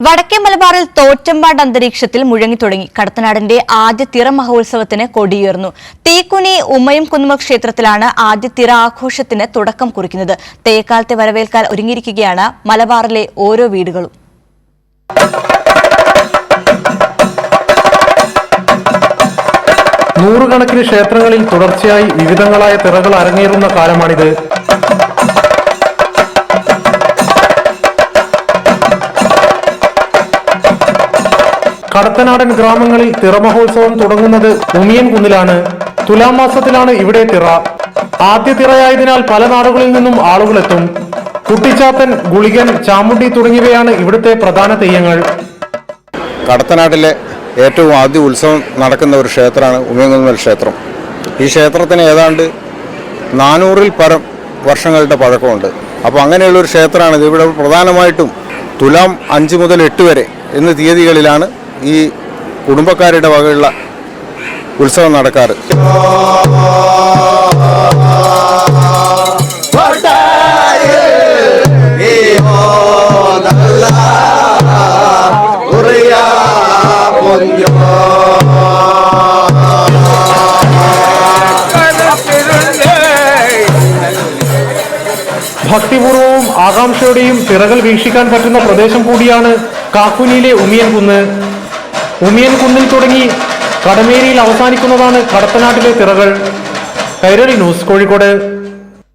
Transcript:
വടക്കേ മലബാറിൽ തോറ്റമ്പാട് അന്തരീക്ഷത്തിൽ മുഴങ്ങി തുടങ്ങി. കടത്തനാടിന്റെ ആദ്യ തിറ മഹോത്സവത്തിന് കൊടിയേറുന്നു. തീക്കുനി ഉമ്മയും കുന്നുമൽ ക്ഷേത്രത്തിലാണ് ആദ്യ തിറ ആഘോഷത്തിന് തുടക്കം കുറിക്കുന്നത്. തെയ്യക്കാലത്തെ വരവേൽക്കാൻ ഒരുങ്ങിയിരിക്കുകയാണ് മലബാറിലെ ഓരോ വീടുകളും. നൂറുകണക്കിന് ക്ഷേത്രങ്ങളിൽ തുടർച്ചയായി വിവിധങ്ങളായ തിറകൾ അരങ്ങേറുന്ന കാലമാണിത്. കടത്തനാടൻ ഗ്രാമങ്ങളിൽ തിറ മഹോത്സവം തുടങ്ങുന്നത് ഉമിയൻ കുന്നിലാണ്. തുലാം മാസത്തിലാണ് ഇവിടെ തിറ. ആദ്യ തിറയായതിനാൽ പല നാടുകളിൽ നിന്നും ആളുകളെത്തും. കുട്ടിച്ചാത്തൻ, ഗുളികൻ, ചാമുണ്ടി തുടങ്ങിയവയാണ് ഇവിടുത്തെ പ്രധാന തെയ്യങ്ങൾ. കടത്തനാട്ടിലെ ഏറ്റവും ആദ്യ ഉത്സവം നടക്കുന്ന ഒരു ക്ഷേത്രമാണ് ഉമിയൻകുന്നുമൽ ക്ഷേത്രം. ഈ ക്ഷേത്രത്തിന് ഏതാണ്ട് 400-ൽ പരം വർഷങ്ങളുടെ പഴക്കമുണ്ട്. അപ്പോൾ അങ്ങനെയുള്ളൊരു ക്ഷേത്രമാണിത്. ഇവിടെ പ്രധാനമായിട്ടും തുലാം 5 മുതൽ 8 വരെ എന്ന തീയതികളിലാണ് ഈ കുടുംബക്കാരുടെ വകയുള്ള ഉത്സവം നടക്കാറ്. ഭക്തിപൂർവവും ആകാംക്ഷയോടെയും തിറകൾ വീക്ഷിക്കാൻ പറ്റുന്ന പ്രദേശം കൂടിയാണ് കാക്കുനിയിലെ ഉമിയൻ കുന്ന്. ഉമിയൻ കുന്നിൽ തുടങ്ങി കടമേരിയിൽ അവസാനിക്കുന്നതാണ് കടത്തനാട്ടിലെ തിറകൾ. കൈരളി ന്യൂസ്, കോഴിക്കോട്.